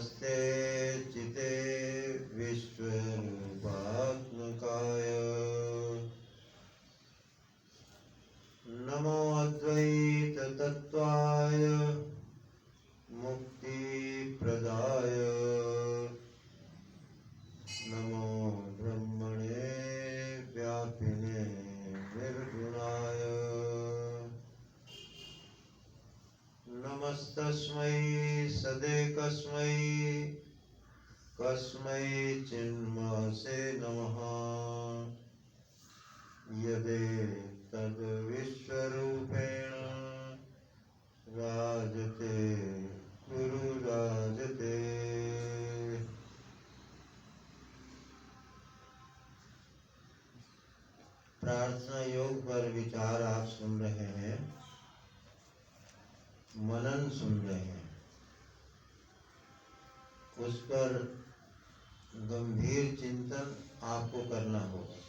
नमस्ते चिते विश्वरूपात्मकाय नमो अद्वैत तत्त्वाय मुक्तिप्रदाय नमो ब्रह्मणे व्यापिने निर्गुणाय नमस्तस्मै सदेकस्मै कस्मै चिन्मसे नमः यदेतद्विश्वरूपेण राजते गुरुराजते। प्रार्थना योग पर विचार आप सुन रहे हैं, मनन सुन रहे हैं। उस पर गंभीर चिंतन आपको करना होगा।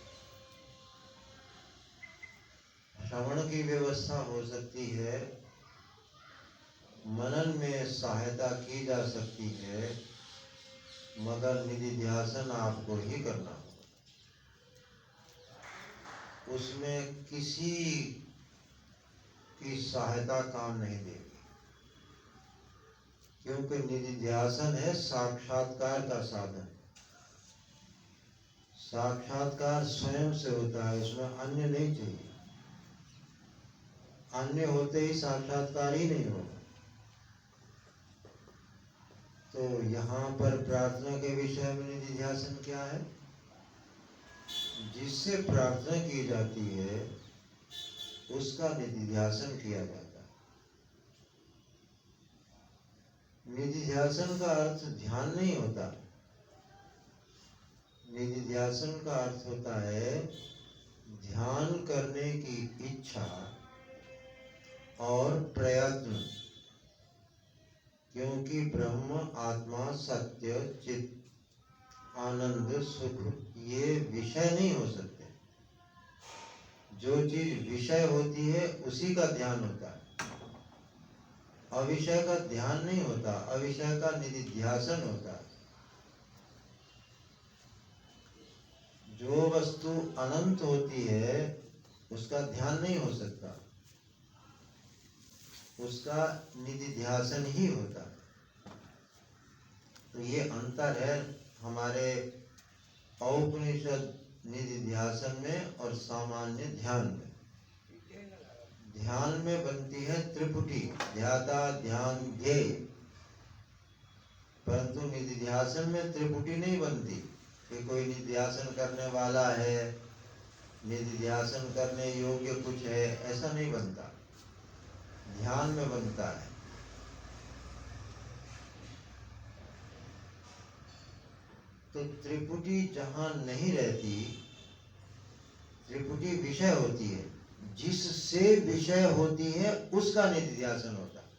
श्रवण की व्यवस्था हो सकती है, मनन में सहायता की जा सकती है, मगर निधिध्यासन आपको ही करना होगा। उसमें किसी की सहायता काम नहीं देगी, क्योंकि निधिध्यासन है साक्षात्कार का साधन। साक्षात्कार स्वयं से होता है, उसमें अन्य नहीं चाहिए। अन्य होते ही साक्षात्कार ही नहीं होगा। तो यहाँ पर प्रार्थना के विषय में निधिध्यासन क्या है? जिससे प्रार्थना की जाती है उसका निधिध्यासन किया जाता है। निधिध्यासन का अर्थ ध्यान नहीं होता। निधिध्यासन का अर्थ होता है ध्यान करने की इच्छा और प्रयत्न, क्योंकि ब्रह्म, आत्मा, सत्य, चित्त, आनंद, सुख ये विषय नहीं हो सकते। जो चीज विषय होती है उसी का ध्यान होता है, अविषय का ध्यान नहीं होता। अविषय का निधिध्यासन होता है। जो वस्तु अनंत होती है उसका ध्यान नहीं हो सकता, उसका निधिध्यासन ही होता है। तो ये अंतर है हमारे औपनिषद निधिध्यासन में और सामान्य ध्यान में। ध्यान में बनती है त्रिपुटी, ध्याता, ध्यान, ध्येय, परंतु निधिध्यासन में त्रिपुटी नहीं बनती कि कोई निधिध्यासन करने वाला है, निधिध्यासन करने योग्य कुछ है, ऐसा नहीं बनता। ध्यान में बनता है। तो त्रिपुटी जहाँ नहीं रहती, त्रिपुटी विषय होती है, जिससे विषय होती है उसका निधिध्यासन होता है।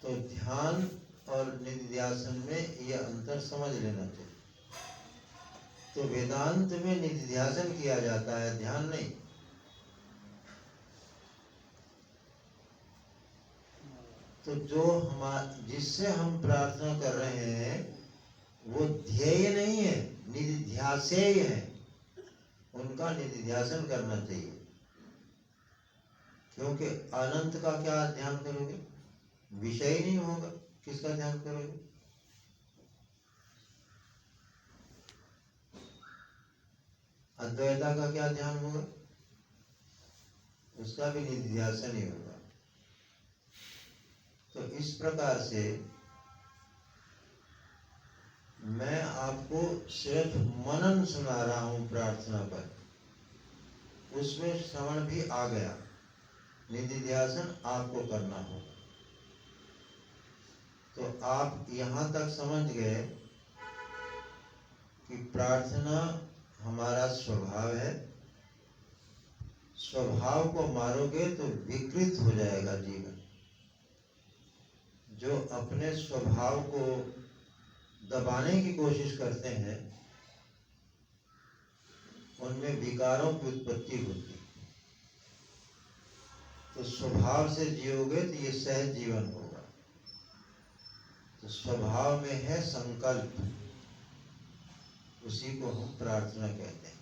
तो ध्यान और निधिध्यासन में यह अंतर समझ लेना चाहिए। तो वेदांत में निधिध्यासन किया जाता है, ध्यान नहीं। तो जो जिससे हम प्रार्थना कर रहे हैं वो ध्येय नहीं है, निधिध्यासेय है। उनका निधिध्यासन करना चाहिए, क्योंकि अनंत का क्या ध्यान करोगे? विषय ही नहीं होगा, किसका ध्यान करोगे? अद्वैता का क्या ध्यान होगा? उसका भी निधिध्यासन ही होगा। तो इस प्रकार से मैं आपको सिर्फ मनन सुना रहा हूं प्रार्थना पर, उसमें श्रवण भी आ गया। निधिध्यासन आपको करना होगा। तो आप यहाँ तक समझ गए कि प्रार्थना हमारा स्वभाव है। स्वभाव को मारोगे तो विकृत हो जाएगा जीवन। जो अपने स्वभाव को दबाने की कोशिश करते हैं उनमें विकारों की उत्पत्ति होती है। तो तो स्वभाव से जियोगे तो ये सहज जीवन होगा। तो स्वभाव में है संकल्प, उसी को हम प्रार्थना कहते हैं।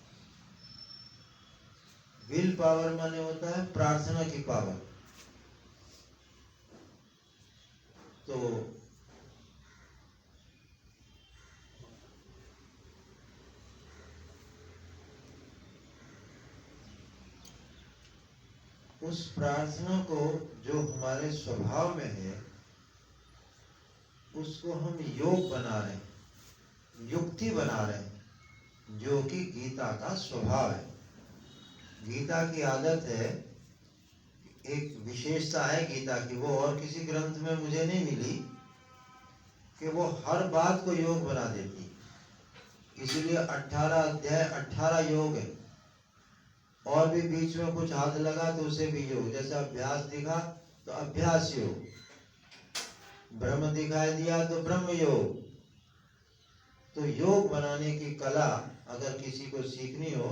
विल पावर माने होता है प्रार्थना की पावर। तो उस प्रार्थना को जो हमारे स्वभाव में है उसको हम योग बना रहे हैं, युक्ति बना रहे हैं, जो कि गीता का स्वभाव है। गीता की आदत है, एक विशेषता है गीता की, वो और किसी ग्रंथ में मुझे नहीं मिली, कि वो हर बात को योग बना देती। इसीलिए 18 अध्याय 18 योग है। और भी बीच में कुछ हाथ लगा तो उसे भी योग, जैसे अभ्यास दिखा तो अभ्यास योग, ब्रह्म दिखाई दिया तो ब्रह्म योग। तो योग बनाने की कला अगर किसी को सीखनी हो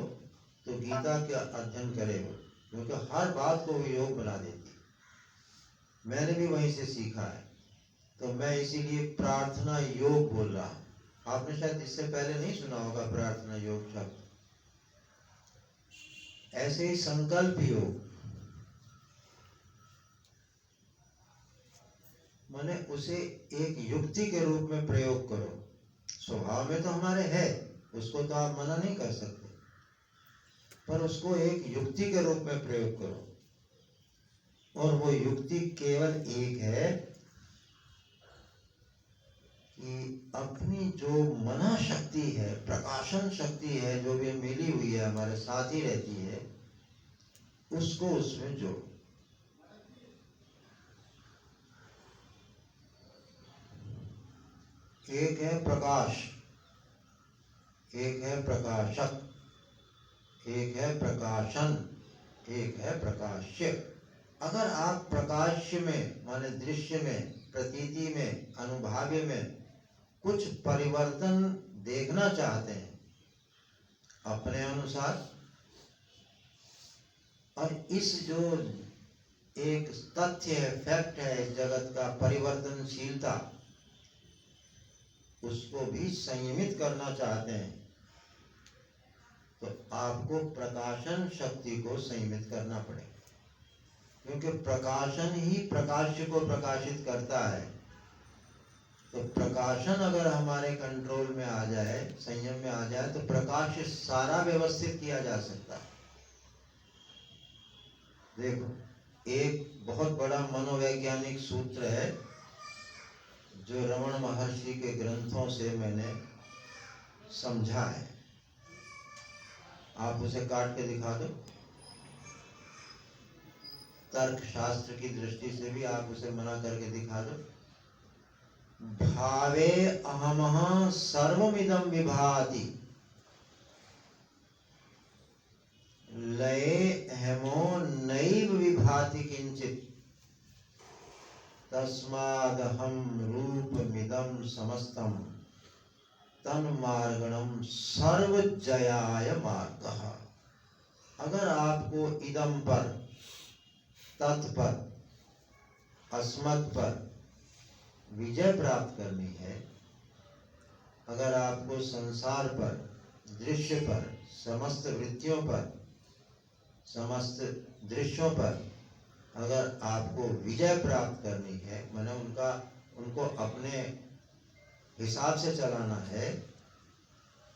तो गीता का अध्ययन करे हो, क्योंकि हर बात को वो योग बना देती। मैंने भी वहीं से सीखा है, तो मैं इसीलिए प्रार्थना योग बोल रहा हूँ। आपने शायद इससे पहले नहीं सुना होगा प्रार्थना योग शब्द। ऐसे ही संकल्प योग माने उसे एक युक्ति के रूप में प्रयोग करो। स्वभाव में तो हमारे है, उसको तो आप मना नहीं कर सकते, पर उसको एक युक्ति के रूप में प्रयोग करो। और वो युक्ति केवल एक है कि अपनी जो मना शक्ति है, प्रकाशन शक्ति है, जो भी मिली हुई है, हमारे साथ ही रहती है, उसको उसमें जोड़ो। एक है प्रकाश, एक है प्रकाशक, एक है प्रकाशन, एक है प्रकाश्य। अगर आप प्रकाश्य में माने दृश्य में, प्रतीति में, अनुभाव्य में कुछ परिवर्तन देखना चाहते हैं अपने अनुसार, और इस जो एक तथ्य है, फैक्ट है इस जगत का, परिवर्तनशीलता, उसको भी संयमित करना चाहते हैं, तो आपको प्रकाशन शक्ति को संयमित करना पड़ेगा। क्योंकि प्रकाशन ही प्रकाश्य को प्रकाशित करता है। तो प्रकाशन अगर हमारे कंट्रोल में आ जाए, संयम में आ जाए, तो प्रकाश सारा व्यवस्थित किया जा सकता है। देखो, एक बहुत बड़ा मनोवैज्ञानिक सूत्र है जो रमण महर्षि के ग्रंथों से मैंने समझा है। आप उसे काट के दिखा दो। तर्क शास्त्र की दृष्टि से भी आप उसे मना करके दिखा दो। भावे अहमः सर्वमिदं विभाति, लये अहमो नैव विभाति किंचित, तस्मादहं रूपमिदं समस्तं तन्मार्गणं सर्वजयाय मार्गः। अगर आपको इदम पर, तत् पर, अस्मत् पर विजय प्राप्त करनी है, अगर आपको संसार पर, दृश्य पर, समस्त वृत्तियों पर, समस्त दृश्यों पर अगर आपको विजय प्राप्त करनी है, माने उनको अपने हिसाब से चलाना है,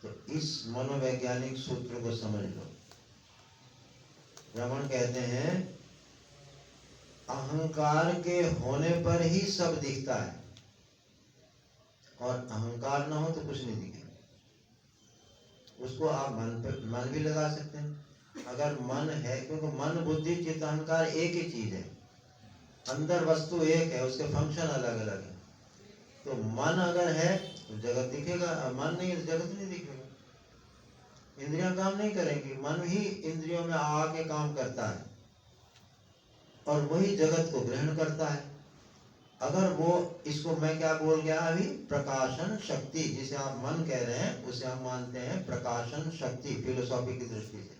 तो इस मनोवैज्ञानिक सूत्र को समझ लो। रमण कहते हैं अहंकार के होने पर ही सब दिखता है, और अहंकार ना हो तो कुछ नहीं दिखेगा। उसको आप मन भी लगा सकते हैं। अगर मन है, क्योंकि मन, बुद्धि, चित्त, अहंकार एक ही चीज है, अंदर वस्तु एक है, उसके फंक्शन अलग अलग है। तो मन अगर है तो जगत दिखेगा, मन नहीं तो जगत नहीं दिखेगा। इंद्रियां काम नहीं करेंगी, मन ही इंद्रियों में आके काम करता है और वही जगत को ग्रहण करता है। अगर वो, इसको मैं क्या बोल गया अभी, प्रकाशन शक्ति, जिसे आप मन कह रहे हैं उसे हम मानते हैं प्रकाशन शक्ति फिलोसॉफी की दृष्टि से।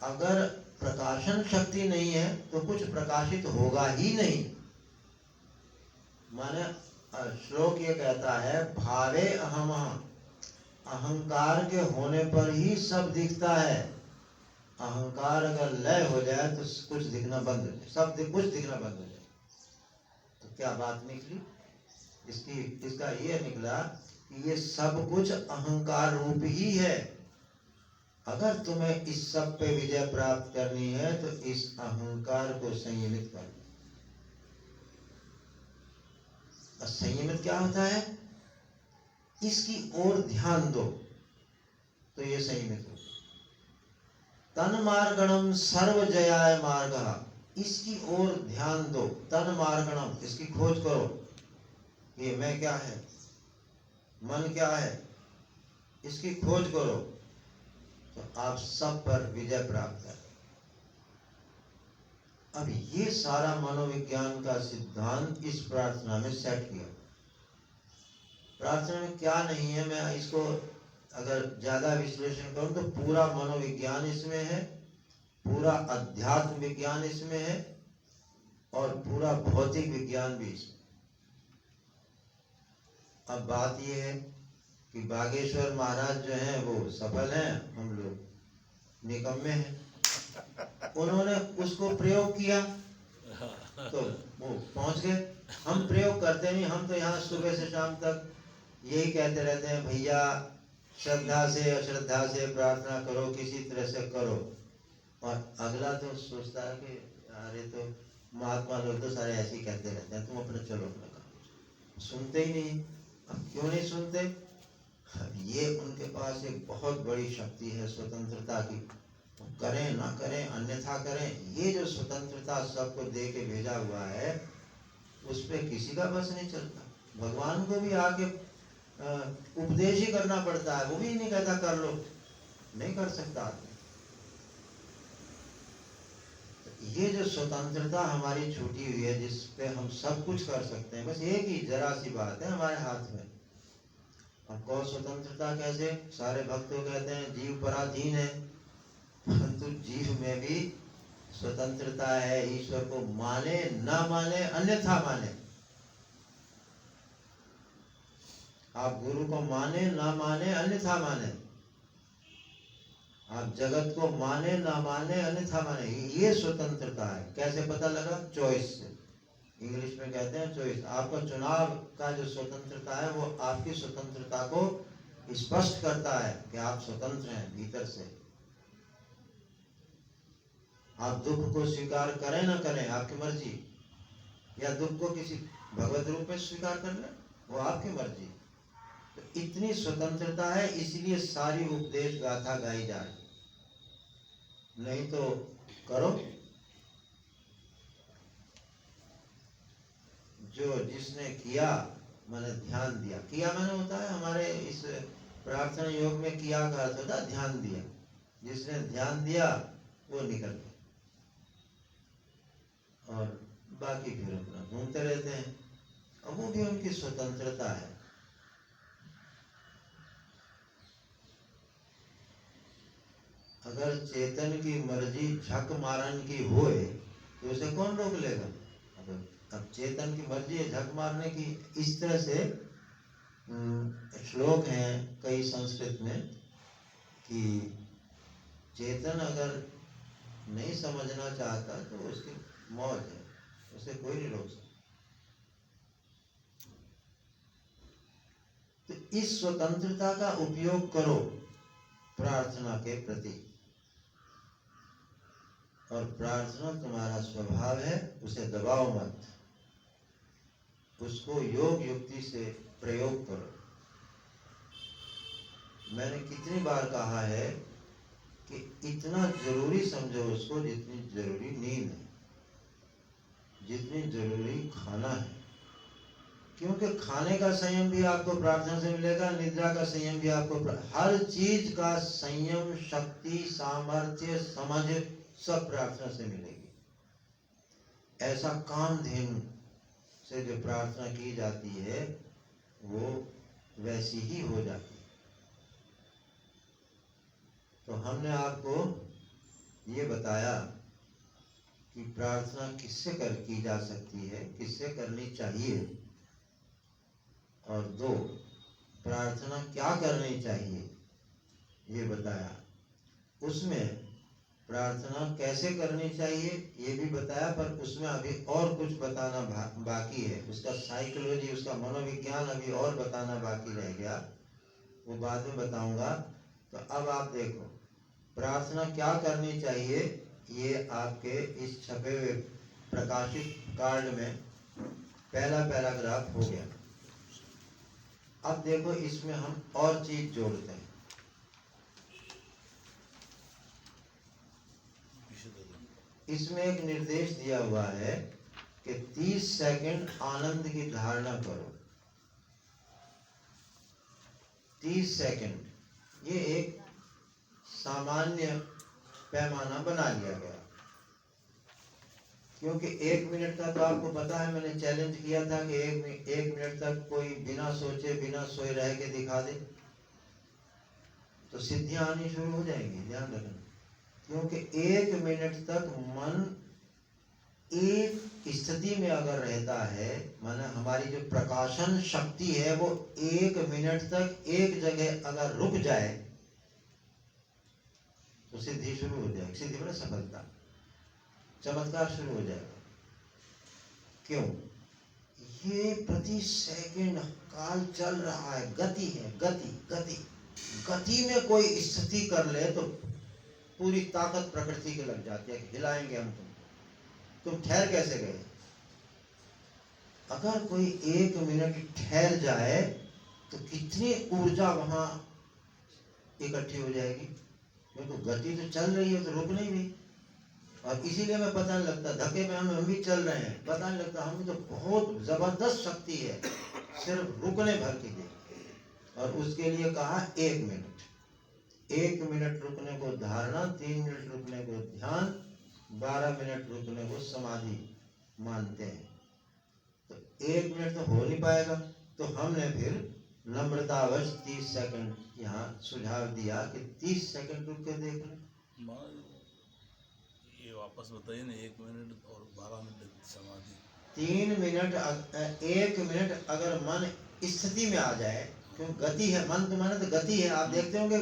अगर प्रकाशन शक्ति नहीं है तो कुछ प्रकाशित होगा ही नहीं। माने श्लोक ये कहता है भावे अहम, अहंकार के होने पर ही सब दिखता है। अहंकार अगर लय हो जाए तो कुछ दिखना बंद हो जाए, सब कुछ दिखना बंद हो जाए। तो क्या बात निकली इसका ये निकला कि ये सब कुछ अहंकार रूप ही है। अगर तुम्हें इस सब पे विजय प्राप्त करनी है तो इस अहंकार को संयमित कर। संयमित क्या होता है? इसकी ओर ध्यान दो तो ये संयमित हो। तन मार्गणम सर्व जयाय मार्ग, इसकी ओर ध्यान दो। तन मार्गणम, इसकी खोज करो। ये मैं क्या है, मन क्या है, इसकी खोज करो तो आप सब पर विजय प्राप्त करें। अब ये सारा मनोविज्ञान का सिद्धांत इस प्रार्थना में सेट किया। प्रार्थना में क्या नहीं है, मैं इसको अगर ज्यादा विश्लेषण करूं तो पूरा मनोविज्ञान इसमें है, पूरा अध्यात्म विज्ञान इसमें है और पूरा भौतिक विज्ञान भी इसमें। अब बात यह है कि बागेश्वर महाराज जो हैं वो सफल हैं, हम लोग निकम्मे हैं। उन्होंने उसको प्रयोग किया तो वो पहुंच गए। हम प्रयोग करते नहीं, हम तो यहाँ सुबह से शाम तक यही कहते रहते हैं, भैया श्रद्धा से अश्रद्धा से प्रार्थना करो, किसी तरह से करो। और अगला तो सोचता है कि अरे तो महात्मा लोग तो सारे ऐसे ही कहते रहते हैं, तुम अपने चलो अपना काम। सुनते ही नहीं। अब क्यों नहीं सुनते? ये उनके पास एक बहुत बड़ी शक्ति है स्वतंत्रता की। करें ना करें, अन्यथा करें, ये जो स्वतंत्रता सबको दे के भेजा हुआ है उस पर किसी का बस नहीं चलता। भगवान को भी आके उपदेश ही करना पड़ता है, वो भी नहीं कहता कर लो, नहीं कर सकता आदमी। तो ये जो स्वतंत्रता हमारी छूटी हुई है, जिस पे हम सब कुछ कर सकते हैं, बस एक ही जरा सी बात है हमारे हाथ में। हमको स्वतंत्रता कैसे? सारे भक्त तो कहते हैं जीव पराधीन है, परंतु जीव में भी स्वतंत्रता है। ईश्वर को माने ना माने, अन्यथा माने। आप गुरु को माने ना माने, अन्यथा माने। आप जगत को माने ना माने, अन्यथा माने, ये स्वतंत्रता है। कैसे पता लगा? चॉइस से। इंग्लिश में कहते हैं चॉइस। आपका चुनाव का जो स्वतंत्रता है वो आपकी स्वतंत्रता को स्पष्ट करता है कि आप स्वतंत्र हैं भीतर से। आप दुख को स्वीकार करें ना करें, आपकी मर्जी, या दुख को किसी भगवत रूप में स्वीकार कर लें, वो आपकी मर्जी। तो इतनी स्वतंत्रता है, इसलिए सारी उपदेश गाथा गाई जा रही। नहीं तो करो जो जिसने किया, मैंने ध्यान दिया। किया मैंने होता है हमारे इस प्रार्थना योग में किया का अर्थ होता है ध्यान दिया। जिसने ध्यान दिया वो निकल गया और बाकी फिर अपना घूमते रहते हैं। अब वो भी उनकी स्वतंत्रता है। अगर चेतन की मर्जी झक मारन की होए तो उसे कौन रोक लेगा? अब चेतन की मर्जी है झक मारने की। इस तरह से श्लोक हैं कई संस्कृत में कि चेतन अगर नहीं समझना चाहता तो उसकी मौज है, उसे कोई नहीं रोक सकता। तो इस स्वतंत्रता का उपयोग करो प्रार्थना के प्रति। और प्रार्थना तुम्हारा स्वभाव है, उसे दबाओ मत, उसको योग युक्ति से प्रयोग करो। मैंने कितनी बार कहा है कि इतना जरूरी समझो उसको जितनी जरूरी नींद है, जितनी जरूरी खाना है। क्योंकि खाने का संयम भी आपको प्रार्थना से मिलेगा, निद्रा का संयम भी आपको, हर चीज का संयम, शक्ति, सामर्थ्य, समझ सब प्रार्थना से मिलेगी। ऐसा कामधेनु से जो प्रार्थना की जाती है वो वैसी ही हो जाती है। तो हमने आपको ये बताया कि प्रार्थना किससे की जा सकती है, किससे करनी चाहिए, और 2 प्रार्थना क्या करनी चाहिए ये बताया। उसमें प्रार्थना कैसे करनी चाहिए ये भी बताया, पर उसमें अभी और कुछ बताना बाकी है। उसका साइकोलॉजी, उसका मनोविज्ञान अभी और बताना बाकी रह गया, वो बाद में बताऊंगा। तो अब आप देखो प्रार्थना क्या करनी चाहिए, ये आपके इस छपे हुए प्रकाशित कार्ड में पहला पैराग्राफ हो गया। अब देखो इसमें हम और चीज जोड़ते हैं। इसमें एक निर्देश दिया हुआ है कि 30 सेकंड आनंद की धारणा करो। 30 सेकंड ये एक सामान्य पैमाना बना लिया गया, क्योंकि 1 मिनट का तो आपको पता है, मैंने चैलेंज किया था कि एक मिनट तक कोई बिना सोचे बिना सोए रह के दिखा दे तो सिद्धियां आनी शुरू हो जाएंगी। ध्यान रखना, क्योंकि 1 मिनट तक मन एक स्थिति में अगर रहता है, माना हमारी जो प्रकाशन शक्ति है वो 1 मिनट तक एक जगह अगर रुक जाए तो सिद्धि शुरू हो जाएगी। सिद्धि में सफलता, चमत्कार शुरू हो जाएगा। क्यों? ये प्रति सेकंड काल चल रहा है, गति है, गति गति गति में कोई स्थिति कर ले तो पूरी ताकत प्रकृति के लग जाती है, हिलाएंगे हम तुम ठहर कैसे गए। अगर कोई 1 मिनट ठहर जाए तो कितनी ऊर्जा वहां इकट्ठी हो जाएगी, क्योंकि गति तो चल रही है तो रुक नहीं रही। और इसीलिए हमें पता नहीं लगता, धक्के में हम भी चल रहे हैं, पता नहीं लगता। हमें तो बहुत जबरदस्त शक्ति है सिर्फ रुकने भर की दे। और उसके लिए कहा 1 मिनट, 1 मिनट रुकने को धारणा, 3 मिनट रुकने को ध्यान, 12 मिनट रुकने को समाधि मानते हैं। तो 1 मिनट तो हो नहीं पाएगा, तो हमने फिर नम्रतावश 30 सेकंड यहाँ सुझाव दिया कि 30 सेकंड रुक के देख लें। ये वापस बताइए ना, 1 मिनट और 12 मिनट समाधि। 3 मिनट 1 मिनट अगर मन स्थिति में आ जाए, क्यों गति है, मन तो माने तो गति है। आप देखते होंगे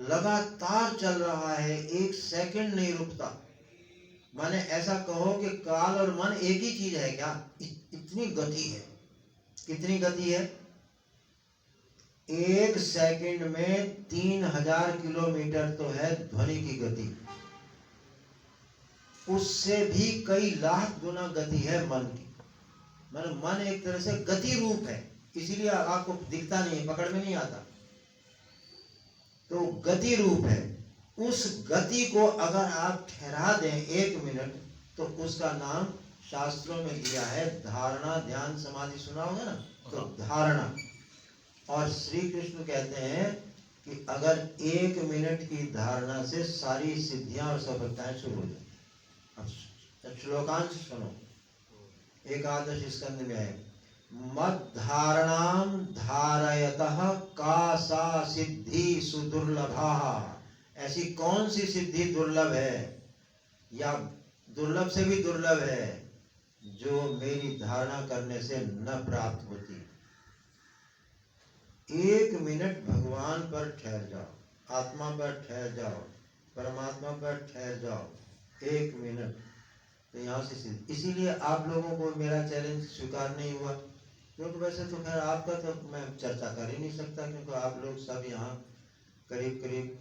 लगातार चल रहा है, 1 सेकंड नहीं रुकता। माने ऐसा कहो कि काल और मन एक ही चीज है क्या, इतनी गति है। कितनी गति है? 1 सेकंड में 3000 किलोमीटर तो है ध्वनि की गति, उससे भी कई लाख गुना गति है मन की। मतलब मन एक तरह से गति रूप है, इसीलिए आपको दिखता नहीं, पकड़ में नहीं आता, तो गति रूप है। उस गति को अगर आप ठहरा दें 1 मिनट, तो उसका नाम शास्त्रों में दिया है धारणा, ध्यान, समाधि। सुना होगा ना, तो धारणा। और श्री कृष्ण कहते हैं कि अगर 1 मिनट की धारणा से सारी सिद्धियां और सफलताएं शुरू हो जाए। अब श्लोकांश सुनो, 11 स्कंद में है, मद धारणाम धारयतः का सा सिद्धि सुदुर्लभा। ऐसी कौन सी सिद्धि दुर्लभ है या दुर्लभ से भी दुर्लभ है जो मेरी धारणा करने से न प्राप्त होती। 1 मिनट भगवान पर ठहर जाओ, आत्मा पर ठहर जाओ, परमात्मा पर ठहर जाओ 1 मिनट, तो यहाँ से सिद्ध। इसीलिए आप लोगों को मेरा चैलेंज स्वीकार नहीं हुआ, क्योंकि वैसे तो खैर आपका तो मैं चर्चा कर ही नहीं सकता, क्योंकि आप लोग सब यहाँ करीब करीब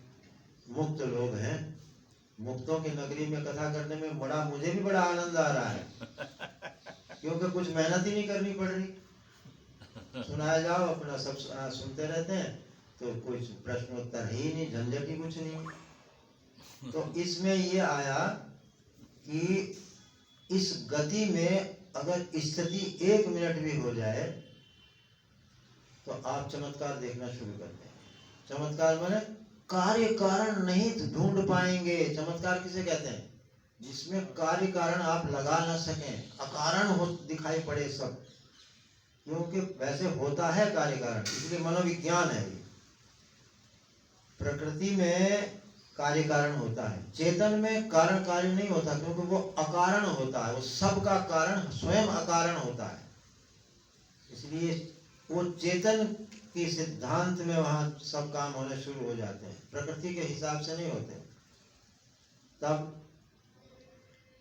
मुक्त लोग हैं। मुक्तों की नगरी में कथा करने में मुझे भी बड़ा आनंद आ रहा है, क्योंकि कुछ मेहनत ही नहीं करनी पड़ रही। सुनाया जाओ, अपना सब सुनते रहते हैं, तो कुछ प्रश्नोत्तर है ही नहीं, झंझट ही कुछ नहीं। तो इसमें ये आया कि इस गति में अगर स्थिति 1 मिनट भी हो जाए तो आप चमत्कार देखना शुरू करते हैं। चमत्कार माने कार्य कारण नहीं ढूंढ पाएंगे। चमत्कार किसे कहते हैं? जिसमें कार्य कारण आप लगा ना सकें, अकारण हो दिखाई पड़े सब, क्योंकि वैसे होता है कार्य कारण, इसलिए मनोविज्ञान है। प्रकृति में कार्य कारण होता है। चेतन में कारण कार्य नहीं होता, क्योंकि वो अकारण होता है, वो सब का कारण स्वयं अकारण होता है। इसलिए वो चेतन के सिद्धांत में वहां सब काम होने शुरू हो जाते हैं, प्रकृति के हिसाब से नहीं होते। तब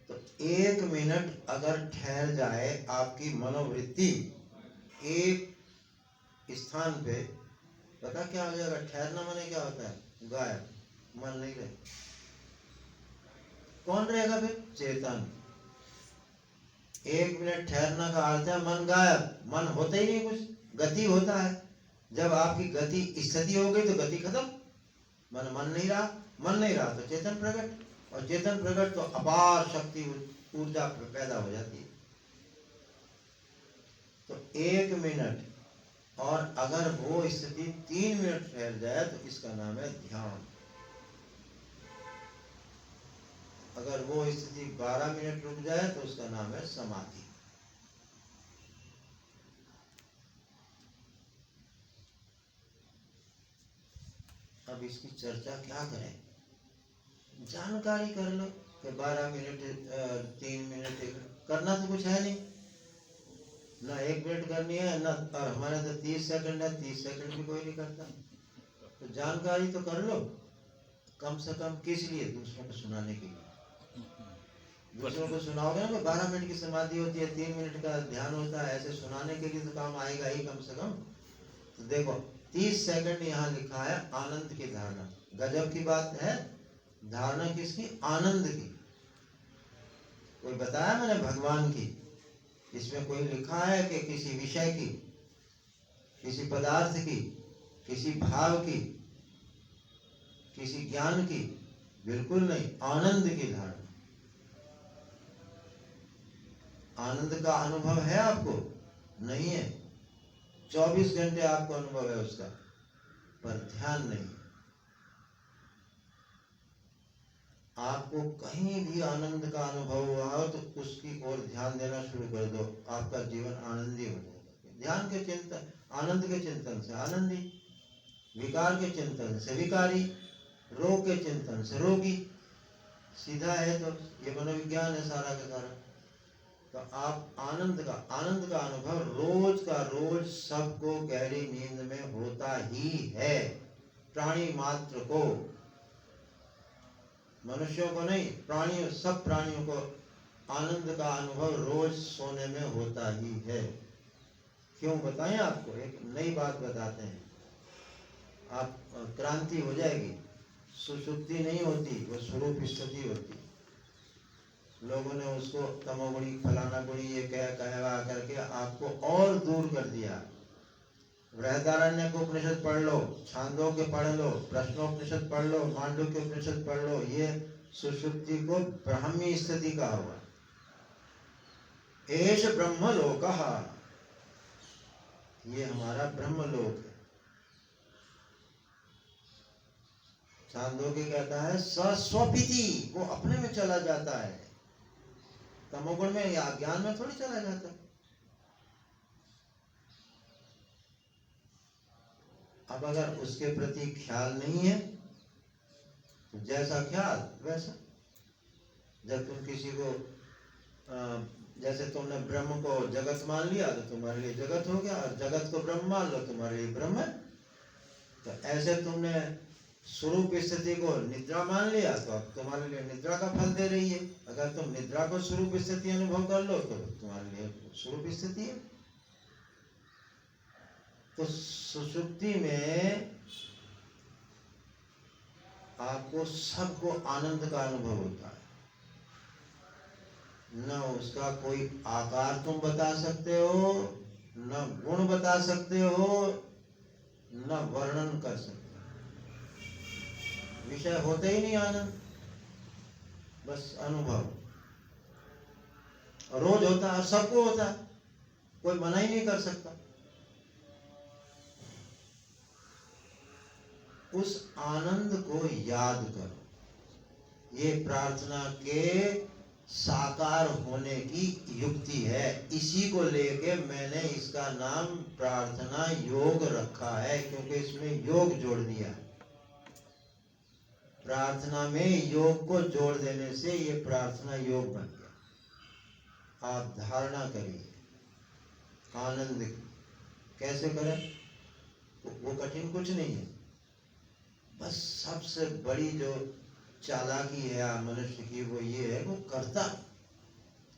तो 1 मिनट अगर ठहर जाए आपकी मनोवृत्ति एक स्थान पे, पता क्या हो जाएगा? ठहरना माने क्या होता है? गायब, मन नहीं रहे। कौन रहेगा फिर? चेतन। 1 मिनट ठहरना का अर्थ है मन गायब, मन होता ही नहीं, कुछ गति होता है। जब आपकी गति स्थिति हो गई तो गति खत्म, मन नहीं रहा, मन नहीं रहा तो चेतन प्रकट, और चेतन प्रकट तो अपार शक्ति ऊर्जा पैदा हो जाती है। तो 1 मिनट, और अगर वो स्थिति 3 मिनट ठहर जाए तो इसका नाम है ध्यान। अगर वो स्थिति 12 मिनट रुक जाए तो उसका नाम है समाधि। अब इसकी चर्चा क्या करें? जानकारी कर लो कि 12 मिनट 3 मिनट करना तो कुछ है नहीं, ना 1 मिनट करनी है ना, और हमारे तो 30 सेकंड है, 30 सेकंड भी कोई नहीं करता। तो जानकारी तो कर लो, कम से कम किस लिए? दूसरों को सुनाने के लिए। दूसरों को सुनाओगे ना, 12 मिनट की समाधि होती है, 3 मिनट का ध्यान होता है, ऐसे सुनाने के लिए तो काम आएगा ही कम से कम। तो देखो 30 सेकंड यहाँ लिखा है आनंद की धारणा। गजब की बात है। धारणा किसकी? आनंद की। कोई बताया मैंने? भगवान की। इसमें कोई लिखा है कि किसी विषय की, किसी पदार्थ की, किसी भाव की, किसी ज्ञान की? बिल्कुल नहीं, आनंद की धारणा। आनंद का अनुभव है आपको? नहीं है। 24 घंटे आपको अनुभव है उसका, पर ध्यान नहीं। आपको कहीं भी आनंद का अनुभव हुआ हो तो उसकी ओर ध्यान देना शुरू कर दो, आपका जीवन आनंदी हो जाएगा। ध्यान के चिंतन, आनंद के चिंतन से आनंदी, विकार के चिंतन से विकारी, रोग के चिंतन से रोगी। सीधा है तो ये मनोविज्ञान है सारा का सारा। तो आप आनंद का अनुभव रोज का रोज सबको गहरी नींद में होता ही है। प्राणी मात्र को, मनुष्यों को नहीं, प्राणियों, सब प्राणियों को आनंद का अनुभव रोज सोने में होता ही है। क्यों बताएं आपको? एक नई बात बताते हैं, आप क्रांति हो जाएगी। सुषुप्ति नहीं होती, वो स्वरूप स्थिति होती। लोगों ने उसको तमोगुणी, फलाना गुणी, ये कहा करके आपको और दूर कर दिया। बृहदारण्य को उपनिषद पढ़ लो, छांदोग्य पढ़ लो, प्रश्नोपनिषद पढ़ लो, मांडुक्य उपनिषद पढ़ लो, ये सुषुप्ति को ब्राह्मी स्थिति का हुआ। एष ब्रह्मलोकः, ये हमारा ब्रह्मलोक है। छांदोग्य कहता है सस्वपिति, वो अपने में चला जाता है, तमोगुण में या ज्ञान में थोड़ी चला जाता है। अब अगर उसके प्रति ख्याल नहीं है तो जैसा ख्याल वैसा। जब तुम किसी को जैसे तुमने ब्रह्म को जगत मान लिया तो तुम्हारे लिए जगत हो गया, और जगत को ब्रह्म मान लो तुम्हारे लिए ब्रह्म है। तो ऐसे तुमने स्वरूप स्थिति को निद्रा मान लिया तो अब तुम्हारे लिए निद्रा का फल दे रही है। अगर तुम निद्रा को स्वरूप स्थिति अनुभव कर लो तो तुम्हारे लिए स्वरूप स्थिति है। तो सुषुप्ति में आपको सबको आनंद का अनुभव होता है। न उसका कोई आकार तुम बता सकते हो, न गुण बता सकते हो, न वर्णन कर सकते हो। विषय होते ही नहीं आनंद, बस अनुभव। रोज होता है, सबको होता है, कोई मना ही नहीं कर सकता। उस आनंद को याद करो। ये प्रार्थना के साकार होने की युक्ति है। इसी को लेके मैंने इसका नाम प्रार्थना योग रखा है, क्योंकि इसमें योग जोड़ दिया। प्रार्थना में योग को जोड़ देने से ये प्रार्थना योग बन गया। आप धारणा करिए, आनंद कैसे करें, वो कठिन कुछ नहीं है। बस सबसे बड़ी जो चालाकी है मनुष्य की वो ये है, वो करता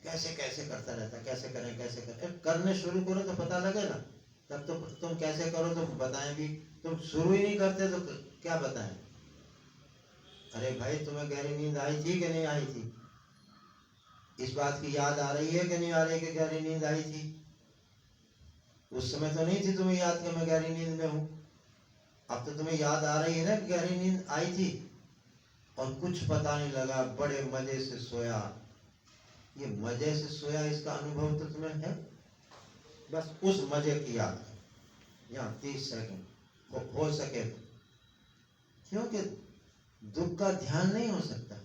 कैसे कैसे करता रहता, कैसे करें करने शुरू करो तो पता लगे ना। तब तो तुम कैसे करो तो बताएं भी, तुम शुरू ही नहीं करते तो क्या बताएं। अरे भाई तुम्हें गहरी नींद आई थी कि नहीं आई थी, इस बात की याद आ रही है कि नहीं आ रही कि गहरी नींद आई थी। उस समय तो नहीं थी तुम्हें याद कि मैं गहरी नींद में हूं, अब तो तुम्हें याद आ रही है ना कि गहरी नींद आई थी और कुछ पता नहीं लगा, बड़े मजे से सोया। ये मजे से सोया इसका अनुभव तो तुम्हें है, बस उस मजे की याद है। यहाँ 30 सेकंड हो सके तो, क्योंकि दुख का ध्यान नहीं हो सकता,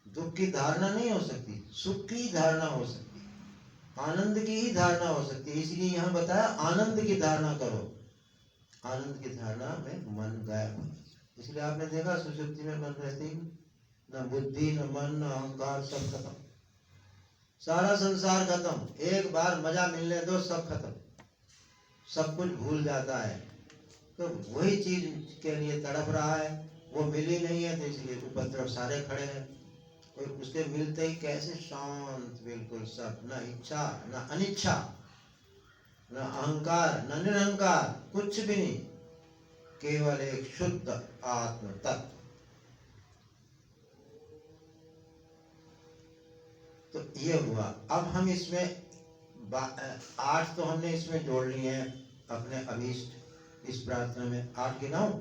दुख की धारणा नहीं हो सकती, सुख की धारणा हो सकती, आनंद की ही धारणा हो सकती है। इसलिए यहाँ बताया आनंद की धारणा करो। आनंद की धारणा में मन गायब हो, इसलिए आपने देखा सुषुप्ति में मन रहते ही न बुद्धि न मन न अहंकार, सब खत्म, सारा संसार खत्म। एक बार मजा मिलने दो सब खत्म, सब कुछ भूल जाता है। तो वही चीज के लिए तड़प रहा है, वो मिली नहीं है तो इसलिए उपद्रव सारे खड़े हैं। और उसके मिलते ही कैसे शांत बिल्कुल सब, न इच्छा न अनिच्छा, न अहंकार न निरहंकार, कुछ भी नहीं, केवल एक शुद्ध आत्म तत्व। तो ये हुआ। अब हम इसमें 8 तो हमने इसमें जोड़ लिए हैं अपने अभीष्ट इस प्रार्थना में। 8 गिनाऊं?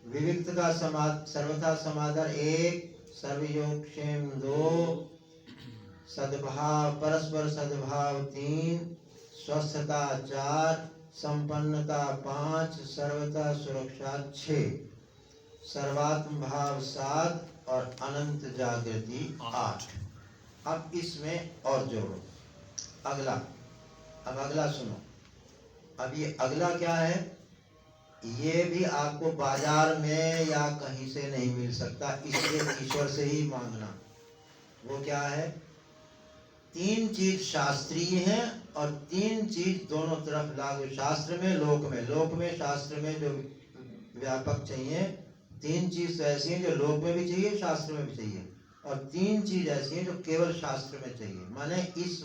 विविक्त का सर्वथा समादर 1, सर्वयोग क्षेम 2, सद्भाव परस्पर सद्भाव 3, स्वस्थता 4, संपन्नता 5, सर्वथा सुरक्षा 6, सर्वात्म भाव 7 और अनंत जागृति 8। अब इसमें और जोड़ो अगला। अब अगला सुनो, अब ये अगला क्या है, ये भी आपको बाजार में या कहीं से नहीं मिल सकता, इसलिए ईश्वर से ही मांगना। वो क्या है, 3 चीज शास्त्रीय है और 3 चीज दोनों तरफ लागू, शास्त्र में लोक में। लोक में शास्त्र में जो व्यापक चाहिए, 3 चीज तो ऐसी हैं जो लोक में भी चाहिए शास्त्र में भी चाहिए, और 3 चीज ऐसी हैं जो केवल शास्त्र में चाहिए। माने इस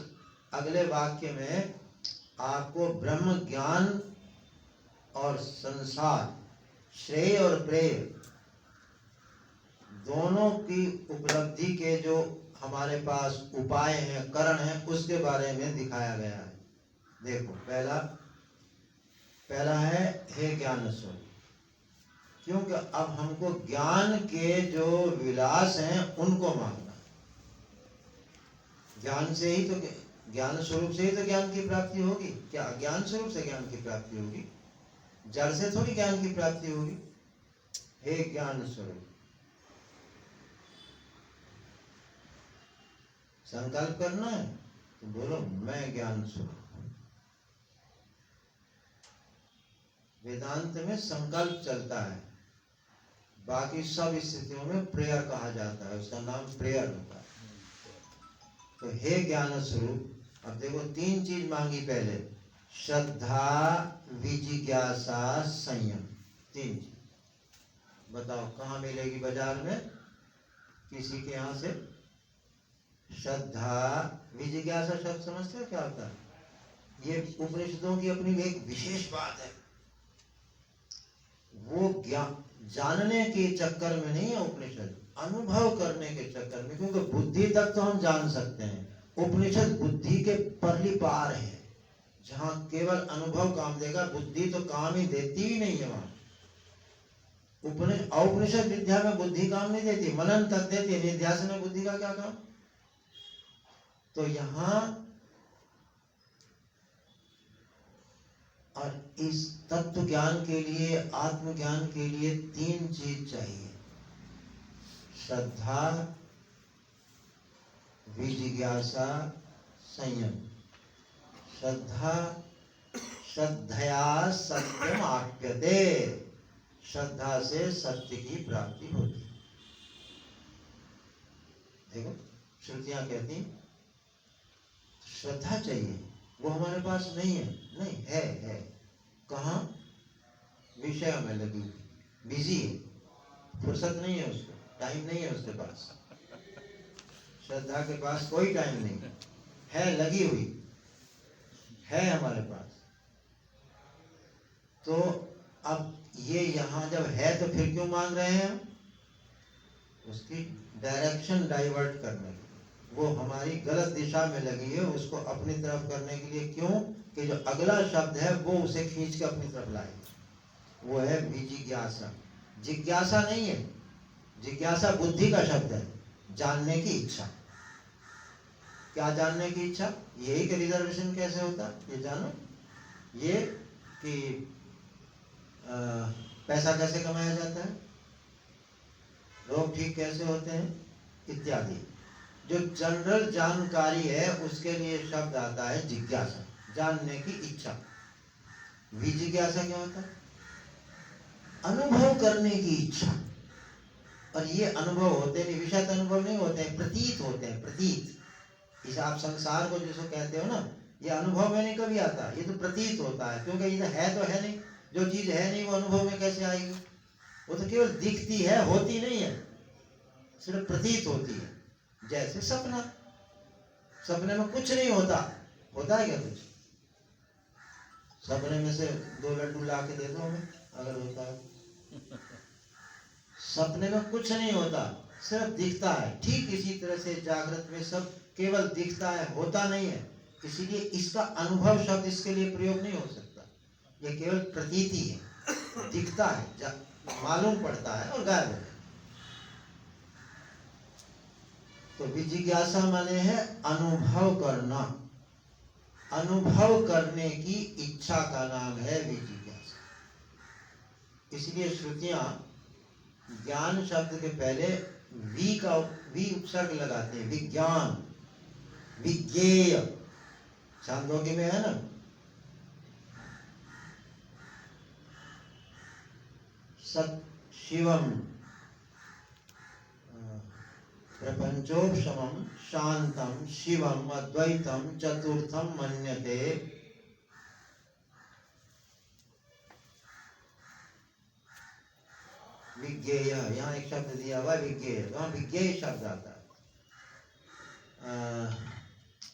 अगले वाक्य में आपको ब्रह्म ज्ञान और संसार, श्रेय और प्रेय दोनों की उपलब्धि के जो हमारे पास उपाय हैं, करण हैं, उसके बारे में दिखाया गया है। देखो पहला है हे ज्ञान स्वरूप, क्योंकि अब हमको ज्ञान के जो विलास हैं उनको मांगना। ज्ञान से ही तो, ज्ञान स्वरूप से ही तो ज्ञान की प्राप्ति होगी। क्या ज्ञान स्वरूप से ज्ञान की प्राप्ति होगी? जड़ से थोड़ी ज्ञान की प्राप्ति होगी। हे ज्ञान स्वरूप, संकल्प करना है तो बोलो मैं ज्ञान स्वरूप। वेदांत में संकल्प चलता है, बाकी सब स्थितियों में प्रेयर कहा जाता है, उसका नाम प्रेयर होता है। तो हे ज्ञान स्वरूप, अब देखो 3 चीज मांगी पहले, श्रद्धा, विजिज्ञासा, संयम। 3 चीज बताओ कहाँ मिलेगी बाजार में, किसी के यहाँ से? श्रद्धा, विजिज्ञासा शब्द समझते हो क्या होता है? ये उपनिषदों की अपनी एक विशेष बात है। वो ज्ञान जानने के चक्कर में नहीं है उपनिषद, अनुभव करने के चक्कर में। क्योंकि बुद्धि तक तो हम जान सकते हैं, उपनिषद बुद्धि के परली पार है, जहां केवल अनुभव काम देगा, बुद्धि तो काम ही देती ही नहीं है वहां। औपनिषद विद्या में बुद्धि काम नहीं देती, मनन तक देती है, निध्यासन में बुद्धि का क्या काम? तो यहाँ और इस तत्व ज्ञान के लिए, आत्मज्ञान के लिए 3 चीज चाहिए, श्रद्धा, विजिज्ञासा, संयम। श्रद्धा, श्रद्धया सत्यम आप्यते, श्रद्धा से सत्य की प्राप्ति होती है। श्रुतियां कहती श्रद्धा चाहिए, वो हमारे पास नहीं है। नहीं है। कहाँ? विषय में लगी हुई, बिजी है, फुर्सत नहीं है उसको, टाइम नहीं है उसके पास। श्रद्धा के पास कोई टाइम नहीं है, लगी हुई है हमारे पास। तो अब ये यहाँ जब है तो फिर क्यों मांग रहे हैं? उसकी डायरेक्शन डाइवर्ट करने के लिए, वो हमारी गलत दिशा में लगी है, उसको अपनी तरफ करने के लिए। क्यों? कि जो अगला शब्द है वो उसे खींच के अपनी तरफ लाए। वो है विजिज्ञासा। जिज्ञासा नहीं है, जिज्ञासा बुद्धि का शब्द है, जानने की इच्छा। क्या जानने की इच्छा? यही कि रिजर्वेशन कैसे होता, ये जानो, ये कि पैसा कैसे कमाया जाता है, रोग ठीक कैसे होते हैं, इत्यादि। जो जनरल जानकारी है उसके लिए शब्द आता है जिज्ञासा, जानने की इच्छा। विजिज्ञासा क्या होता है? अनुभव करने की इच्छा। और ये अनुभव होते नहीं, विषय अनुभव नहीं होते हैं, प्रतीत होते हैं, प्रतीत। इस आप संसार को जिसको कहते हो ना, ये अनुभव में नहीं कभी आता, ये तो प्रतीत होता है। क्योंकि ये है तो है नहीं, जो चीज है नहीं वो अनुभव में कैसे आएगी? वो तो केवल दिखती है, होती नहीं है, सिर्फ प्रतीत होती है। जैसे सपना, सपने में कुछ नहीं होता, होता है क्या कुछ? सपने में से 2 लड्डू ला के दे दो हमें, अगर होता है। सपने में कुछ नहीं होता, सिर्फ दिखता है। ठीक इसी तरह से जागृत में सब केवल दिखता है, होता नहीं है। इसीलिए इसका अनुभव शब्द इसके लिए प्रयोग नहीं हो सकता। ये केवल प्रतीति है, दिखता है, मालूम पड़ता है और गायब हो जाता है। तो विजिज्ञासा माने है अनुभव करना, अनुभव करने की इच्छा का नाम है विजिज्ञासा। इसलिए श्रुतियां ज्ञान शब्द के पहले वी उपसर्ग लगाते हैं। विज्ञान, विज्ञेय, छांदोग्य में है ना, सत शिवम प्रपंचोपशमं शांतम शिवम अद्वैतम चतुर्थम मन्यते। विज्ञेय, यहाँ एक शब्द दिया हुआ विज्ञेय, वहाँ विज्ञेय शब्द आता है।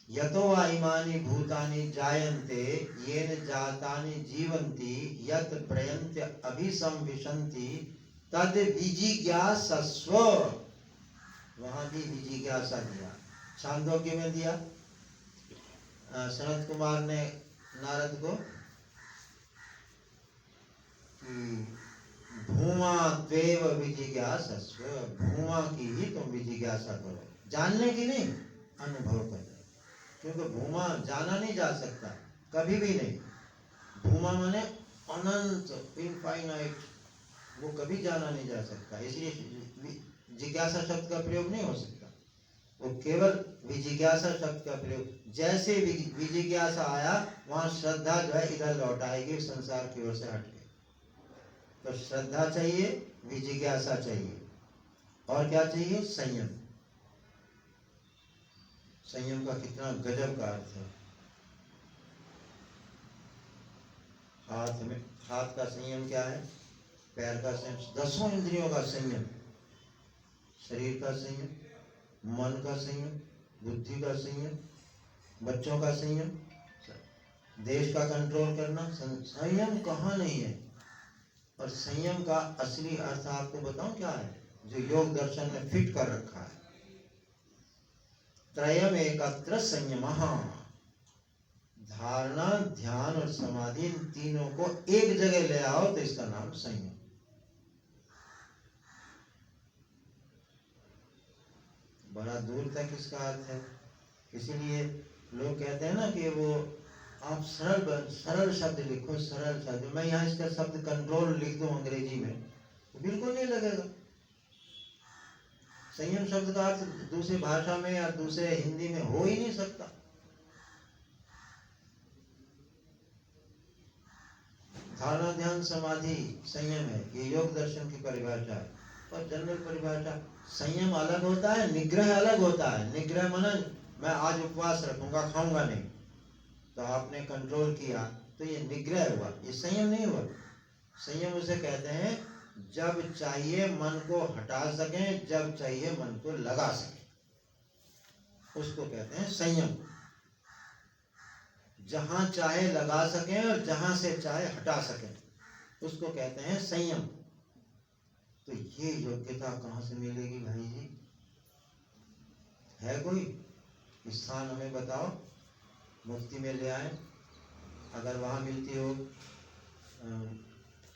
यतो वा इमानि भूतानि जायन्ते येन जातानि जीवन्ति यत् प्रयन्त्य अभिसंविशन्ति तद विजिज्ञासस्व। वहाँ भी विजिज्ञासा दिया, छांदोग्य में दिया। सनत कुमार ने नारद को भूमा त्वेव विजिज्ञासस्व, भूमा की ही तुम विजिज्ञासा करो, जानने की नहीं, अनुभव करो। क्योंकि भूमा जाना नहीं जा सकता, कभी भी नहीं। भूमा माने अनंत, इनफाइनाइट, वो कभी जाना नहीं जा सकता। इसलिए जिज्ञासा शब्द का प्रयोग नहीं हो सकता, वो केवल विजिज्ञासा शब्द का प्रयोग। जैसे विजिज्ञासा आया, वहां श्रद्धा जो है इधर लौट आएगी, संसार की ओर से हट के। तो श्रद्धा चाहिए, विजिज्ञासा चाहिए, और क्या चाहिए? संयम। संयम का कितना गजब का अर्थ है। हाथ में, हाथ का संयम क्या है? पैर का संयम, 10 इंद्रियों का संयम, शरीर का संयम, मन का संयम, बुद्धि का संयम, बच्चों का संयम, देश का कंट्रोल करना। संयम कहाँ नहीं है? और संयम का असली अर्थ आपको बताऊं क्या है, जो योग दर्शन में फिट कर रखा है। त्रयम एकत्र संयमः, धारणा, ध्यान और समाधि, इन तीनों को एक जगह ले आओ तो इसका नाम संयम। बड़ा दूर तक इसका अर्थ है। इसीलिए लोग कहते हैं ना कि वो आप सरल शब्द लिखो, सरल शब्द। मैं यहाँ इसका शब्द कंट्रोल लिख दूं अंग्रेजी में, तो बिल्कुल नहीं लगेगा। संयम शब्द का अर्थ दूसरी भाषा में या दूसरे हिंदी में हो ही नहीं सकता। धारणा, ध्यान, समाधि संयम है, ये योग दर्शन की परिभाषा है। और जनरल परिभाषा। संयम अलग होता है, निग्रह अलग होता है। निग्रह माना मैं आज उपवास रखूंगा, खाऊंगा नहीं, तो आपने कंट्रोल किया, तो ये निग्रह हुआ, ये संयम नहीं हुआ। संयम उसे कहते हैं जब चाहिए मन को हटा सकें, जब चाहिए मन को लगा सकें, उसको कहते हैं संयम। जहां चाहे लगा सकें और जहां से चाहे हटा सकें, उसको कहते हैं संयम। तो ये योग्यता कहां से मिलेगी भाई जी? है कोई स्थान हमें बताओ, मुक्ति में ले आए। अगर वहां मिलती हो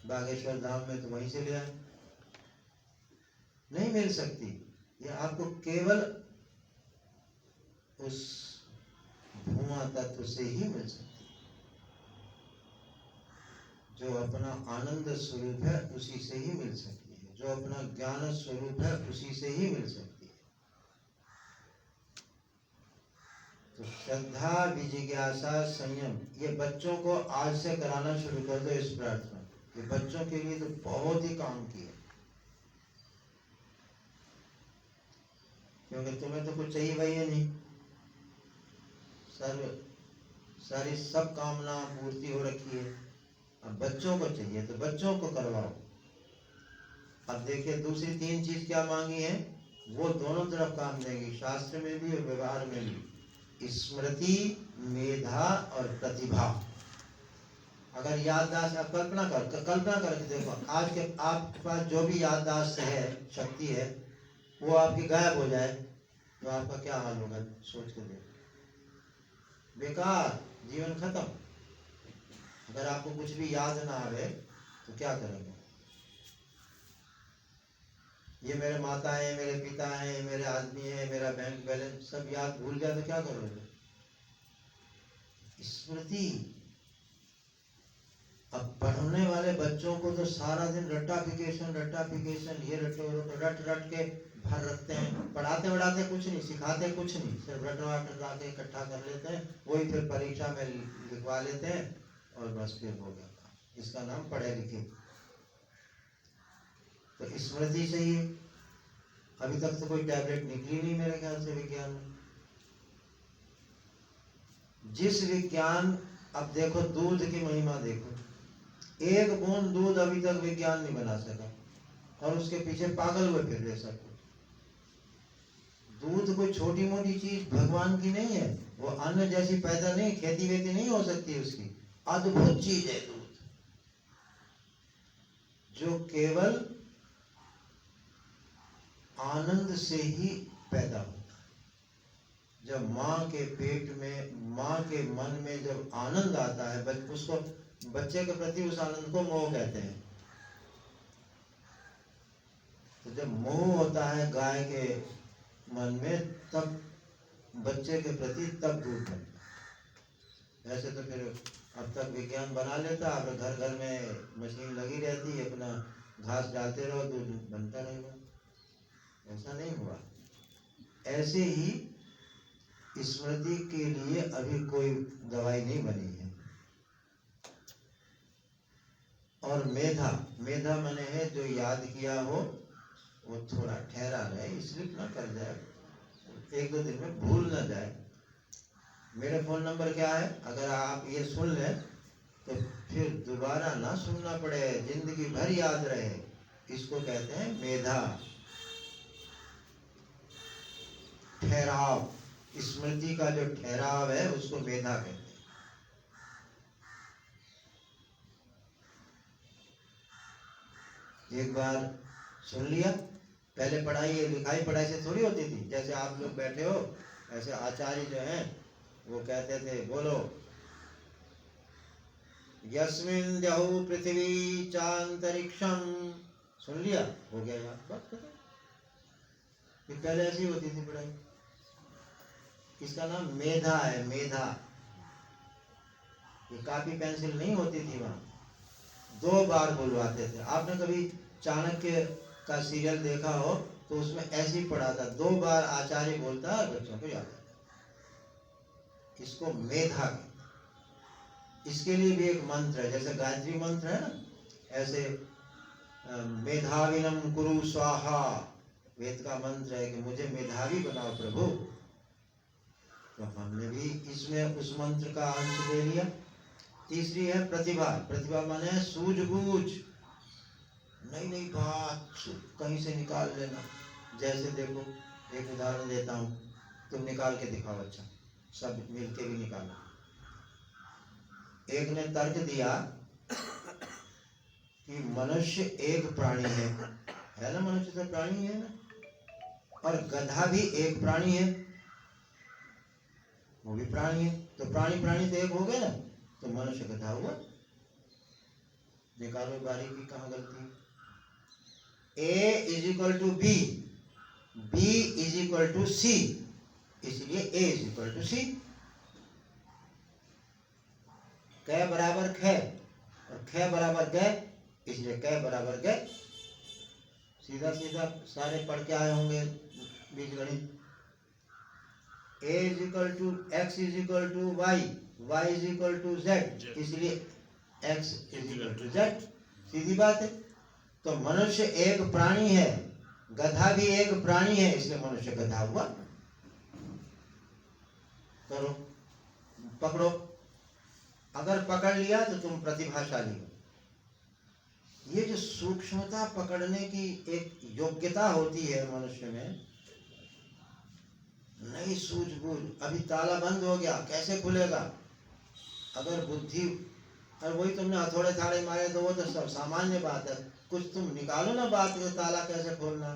बागेश्वर धाम में, तो वहीं से ले आए। नहीं मिल सकती। ये आपको केवल उस भूमा तत्व से ही मिल सकती है। जो अपना आनंद स्वरूप है उसी से ही मिल सकती है। जो अपना ज्ञान स्वरूप है उसी से ही मिल सकती है। तो श्रद्धा, विजिज्ञासा, संयम, ये बच्चों को आज से कराना शुरू कर दो इस प्रार्थना। ये बच्चों के लिए तो बहुत ही काम की है, क्योंकि तुम्हें तो कुछ चाहिए भाई है नहीं, सारी सब कामना पूर्ति हो रखी है। अब बच्चों को चाहिए तो बच्चों को करवाओ। अब देखिए दूसरी 3 चीज क्या मांगी है, वो दोनों तरफ काम देंगी, शास्त्र में भी और व्यवहार में भी। स्मृति, मेधा और प्रतिभा। अगर याददाश्त, आप कल्पना करके देखो, आज के आपके पास जो भी याददाश्त है, शक्ति है, वो आपकी गायब हो जाए तो आपका क्या हाल होगा? सोच के देखो, बेकार, जीवन खत्म। अगर आपको कुछ भी याद ना आवे तो क्या करेंगे? ये मेरे माता है, मेरे पिता है, मेरे आदमी है, मेरा बैंक बैलेंस सब याद भूल जाए तो क्या करोगे? स्मृति। अब पढ़ने वाले बच्चों को तो सारा दिन रट्टाफिकेशन, ये रट के भर रखते हैं। पढ़ाते कुछ नहीं, सिखाते कुछ नहीं, सिर्फ रटवा के इकट्ठा कर लेते हैं, वही फिर परीक्षा में लिखवा लेते हैं और बस फिर हो गया। इसका नाम पढ़े लिखे। तो स्मृति चाहिए। अभी तक तो कोई टैबलेट निकली नहीं मेरे ख्याल से विज्ञान में। जिस विज्ञान, अब देखो दूध की महिमा देखो, 1 बूंद दूध अभी तक विज्ञान नहीं बना सका, और उसके पीछे पागल हुए फिर रहे सब। दूध कोई छोटी मोटी चीज भगवान की नहीं है, वो अन्न जैसी पैदा नहीं, खेती वेती नहीं हो सकती उसकी, अद्भुत चीज है दूध, जो केवल आनंद से ही पैदा होता है। जब माँ के पेट में, माँ के मन में जब आनंद आता है, उसको, बच्चे के प्रति उस आनंद को मोह कहते हैं। तो जब मोह होता है गाय के मन में, तब बच्चे के प्रति तब दूध बनता है। ऐसे तो फिर अब तक विज्ञान बना लेता, अब घर घर में मशीन लगी रहती है, अपना घास डालते रहो, दूध बनता रहेगा। ऐसा नहीं हुआ। ऐसे ही स्मृति के लिए अभी कोई दवाई नहीं बनी है। और मेधा माने है जो याद किया हो वो थोड़ा ठहरा रहे, स्लिप ना कर जाए, 1-2 दिन में भूल ना जाए। मेरे फोन नंबर क्या है, अगर आप ये सुन लें तो फिर दोबारा ना सुनना पड़े, जिंदगी भर याद रहे। इसको कहते हैं मेधा, ठहराव। स्मृति का जो ठहराव है उसको मेधा कहते हैं। एक बार सुन लिया, पहले पढ़ाई लिखाई पढ़ाई से थोड़ी होती थी। जैसे आप लोग बैठे हो, ऐसे आचार्य जो हैं वो कहते थे, बोलो यस्मिन् द्यौः पृथ्वी चांतरिक्षम, सुन लिया, हो गया याद, बात खत्म। पहले ऐसी होती थी पढ़ाई। इसका नाम मेधा है, मेधा। ये कॉपी पेंसिल नहीं होती थी वहां, 2 बार बुलवाते थे। आपने कभी चाणक्य का सीरियल देखा हो तो उसमें ऐसे ही पढ़ा था, 2 बार आचार्य बोलता है, बच्चों को याद आता। इसको मेधा। इसके लिए भी एक मंत्र है, जैसे गायत्री मंत्र है ना, ऐसे मेधाविनम कुरु स्वाहा, वेद का मंत्र है कि मुझे मेधावी बनाओ प्रभु। तो हमने भी इसमें उस मंत्र का अंश ले लिया। तीसरी है प्रतिभा। प्रतिभा माने सूझबूझ, नई नई बात कहीं से निकाल लेना। जैसे देखो, एक उदाहरण देता हूँ, तुम निकाल के दिखाओ, अच्छा सब मिलके भी निकालो। एक ने तर्क दिया कि मनुष्य एक प्राणी है ना, मनुष्य तो प्राणी है ना, और गधा भी एक प्राणी है, वो भी प्राणी है, तो प्राणी प्राणी तो एक हो गए ना, तो मनुष्य गधा हुआ। निकालो बारीकी, कहाँ गलती। A is equal to B, B is equal to C, इसलिए A is equal to C. क बराबर ख और ख बराबर ग, इसलिए क बराबर ग। सीधा सीधा सारे पढ़ के आए होंगे बीजगणित। A is equal to X is equal to Y, Y is equal to Z, इसलिए x is equal to Z. सीधी बात है। तो मनुष्य एक प्राणी है, गधा भी एक प्राणी है, इसलिए मनुष्य गधा हुआ। करो, पकड़ो। अगर पकड़ लिया तो तुम प्रतिभाशाली हो। ये जो सूक्ष्मता पकड़ने की एक योग्यता होती है मनुष्य में, नई सूझबूझ। अभी ताला बंद हो गया, कैसे खुलेगा? अगर बुद्धि, और वही तुमने हथौड़े थाड़े मारे तो वो तो सब सामान्य बात है, कुछ तुम निकालो ना बात में, ताला कैसे खोलना।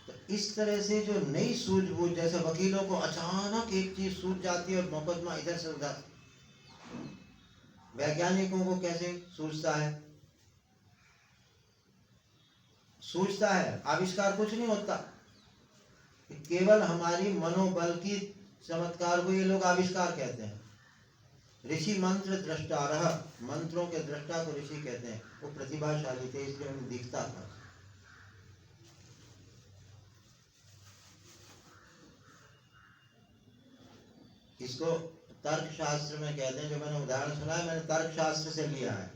तो इस तरह से जो नई सूझबूझ, जैसे वकीलों को अचानक एक चीज सूझ जाती है और मुकदमा इधर से उधर, वैज्ञानिकों को कैसे सूझता है? सूझता है, आविष्कार कुछ नहीं होता, केवल हमारी मनोबल की चमत्कार को ये लोग आविष्कार कहते हैं। ऋषि मंत्र दृष्टारः, मंत्रों के दृष्टा को ऋषि कहते हैं। वो प्रतिभाशाली थे, इसलिए उन्हें दिखता था। इसको तर्क शास्त्र में कहते हैं, जो मैंने उदाहरण सुना है मैंने तर्क शास्त्र से लिया है।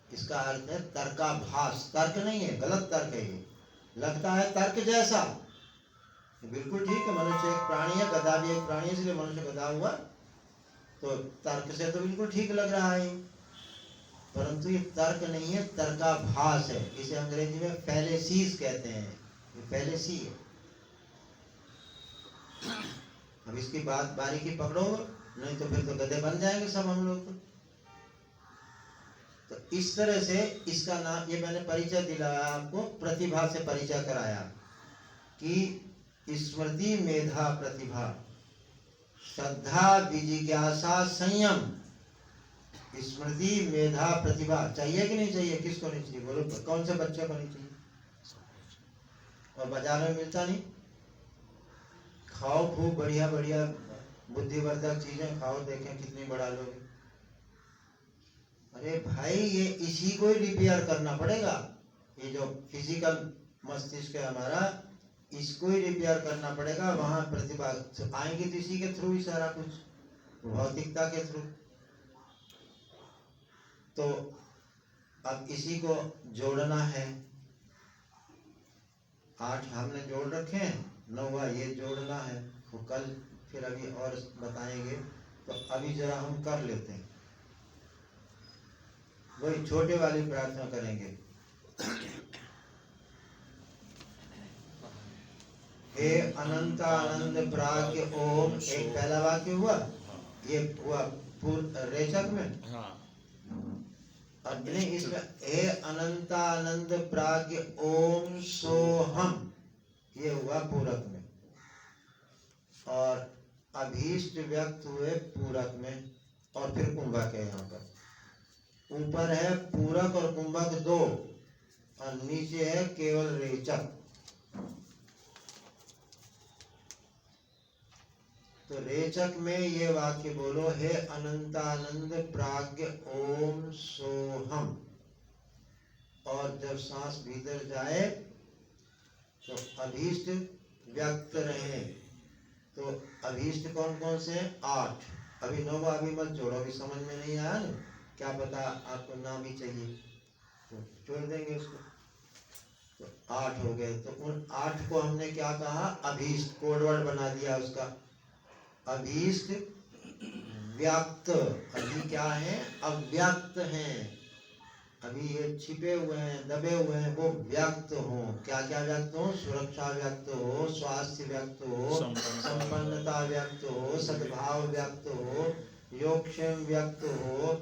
इसका अर्थ है तर्काभास। तर्क नहीं है, गलत तर्क है ये, लगता है तर्क जैसा। बिल्कुल ठीक है, मनुष्य एक प्राणी है, गधा भी एक प्राणी है, इसलिए मनुष्य गधा हुआ, तो तर्क से तो बिल्कुल ठीक लग रहा है, परंतु ये तर्क नहीं है, तर्काभास है। इसे अंग्रेजी में फैलेसीज कहते हैं। ये फैलेसी है। अब इसकी बात बारीकी पकड़ो, नहीं तो फिर तो गधे बन जाएंगे सब हम लोग। तो इस तरह से इसका नाम, ये मैंने परिचय दिलाया आपको, प्रतिभा से परिचय कराया कि स्मृति, मेधा, प्रतिभा, श्रद्धा, विजिज्ञासा, संयम। स्मृति, मेधा, प्रतिभा चाहिए कि नहीं चाहिए? किसको नहीं चाहिए बोलो? कौन से बच्चे को नहीं चाहिए? और बाजार में मिलता नहीं? खाओ खूब बढ़िया बढ़िया बुद्धिवर्धक चीजें खाओ, देखें कितनी बढ़ा लोगे। अरे भाई, ये इसी को ही रिपेयर करना पड़ेगा। ये जो फिजिकल मस्तिष्क है हमारा, इसको ही रिपेयर करना पड़ेगा। वहां प्रतिभा आएंगी तो इसी के थ्रू ही सारा कुछ, भौतिकता के थ्रू। तो अब इसी को जोड़ना है। 8 हमने जोड़ रखे हैं, 9वां ये जोड़ना है। वो कल फिर अभी और बताएंगे, तो अभी जरा हम कर लेते हैं। वही छोटे वाली प्रार्थना करेंगे। हे अनंतानंद प्राज्ञ ओम, एक पहला वाक्य हुआ, ये हुआ रेचक में। और नहीं, इसमें हे अनंतानंद प्राज्ञ ओम सोहम, ये हुआ पूरक में। और अभीष्ट व्यक्त हुए पूरक में, और फिर कुंभक है। यहाँ पर ऊपर है पूरक और कुंभक 2, और नीचे है केवल रेचक। तो रेचक में ये वाक्य बोलो, हे अनंतानंद प्राज्ञ ओम सोहम। और जब सांस भीतर जाए तो अभीष्ट व्यक्त रहे। तो अभीष्ट कौन कौन से हैं? 8। अभी 9वां अभी मत जोड़ो, अभी समझ में नहीं आया ना, क्या पता आपको नाम ही चाहिए। तो छोड़ देंगे उसको। तो 8 हो गए। तो उन 8 को हमने क्या कहा? अभीष्ट, कोडवर्ड बना दिया उसका। अभीष्ट व्यक्त, अभी क्या है? अव्यक्त हैं। अभी ये छिपे हुए हैं, दबे हुए हैं, वो व्यक्त हो। क्या क्या व्यक्त हो? सुरक्षा व्यक्त हो, स्वास्थ्य व्यक्त हो, संपन्नता व्यक्त हो, सद्भाव व्यक्त हो, योगक्षेम व्यक्त हो,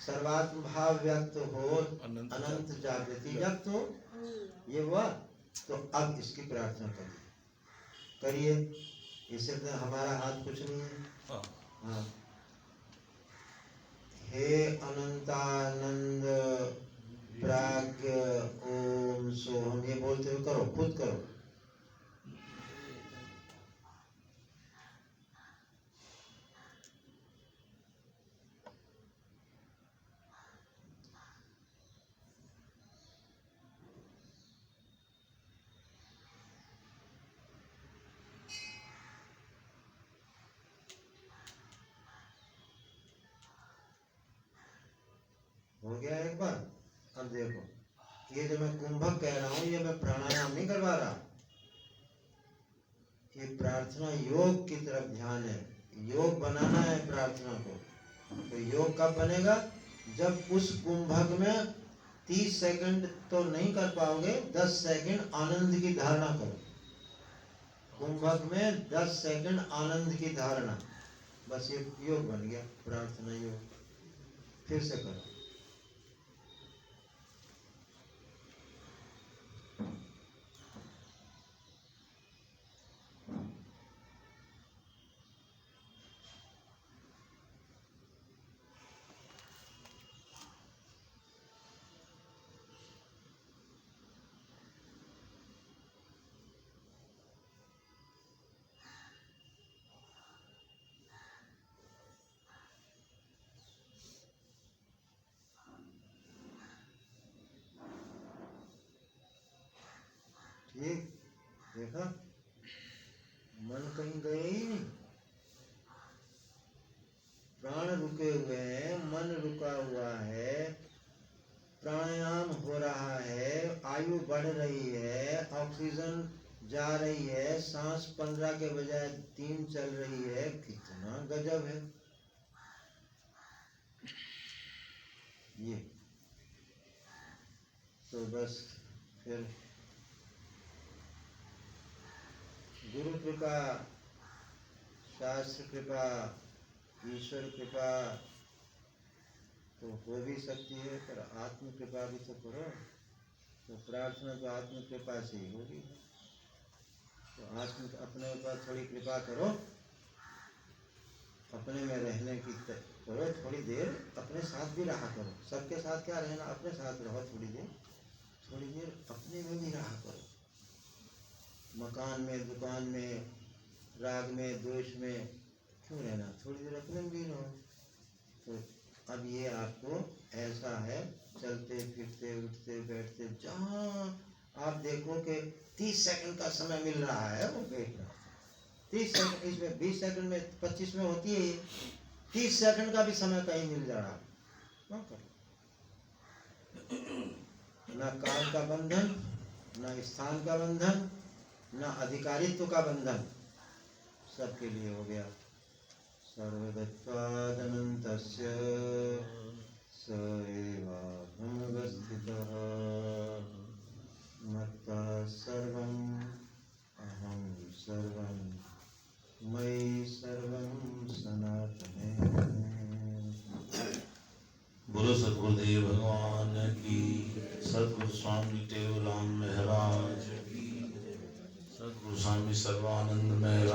सर्वात्म भाव व्यक्त हो, अनंत जागृति व्यक्त हो। ये हुआ। तो अब इसकी प्रार्थना करिए। इससे तो हमारा हाथ कुछ नहीं है। हाँ। हे अनंतानंद प्राज्ञ ओम सोहम, ये बोलते हुए करो, खुद करो। हो गया एक बार। अब देखो, ये जो मैं कुंभक कह रहा हूं, ये मैं प्राणायाम नहीं करवा रहा। ये प्रार्थना योग की तरफ ध्यान है। योग बनाना है प्रार्थना को। तो योग कब बनेगा? जब उस कुंभक में 30 सेकंड तो नहीं कर पाओगे, 10 सेकंड आनंद की धारणा करो। कुंभक में 10 सेकंड आनंद की धारणा, बस ये योग बन गया, प्रार्थना योग। फिर से करो। ठीक, देखा, मन कहीं गए ही नहीं, प्राण रुके हुए हैं, मन रुका हुआ है, प्राणायाम हो रहा है, आयु बढ़ रही है, ऑक्सीजन जा रही है, सांस 15 के बजाय 3 चल रही है। कितना गजब है ये। तो बस फिर गुरु कृपा, शास्त्र कृपा, ईश्वर कृपा तो हो भी सकती है, पर आत्म कृपा भी तो करो। तो प्रार्थना तो आत्म कृपा से ही होगी। तो आत्म अपने ऊपर थोड़ी कृपा करो, अपने में रहने की करो। थोड़ी देर अपने साथ भी रहा करो। सबके साथ क्या रहना, अपने साथ रहो थोड़ी देर अपने में भी रहा करो। मकान में, दुकान में, राग में, द्वेष में क्यों रहना, थोड़ी देर अपने में भी रहो। तो अब ये आपको ऐसा है, चलते फिरते उठते बैठते, जहाँ आप देखो कि 30 सेकंड का समय मिल रहा है, वो बैठ रहा है 30 सेकंड। इसमें 20 सेकंड में 25 में होती है, 30 सेकंड का भी समय कहीं मिल जा रहा है। ना काल का बंधन, ना स्थान का बंधन, ना अधिकारित्व का बंधन, सबके लिए हो गया। सर्वगत्वादनन्तस्य स एवाहमवस्थितः मत्वा सर्वं अहं सर्वं मयि सर्वं सनातने। बोलो सद्गुरुदेव भगवान की, सद्गुरु स्वामी टेवराम महाराज की, सद्गुरु स्वामी सर्वानंद महाराज।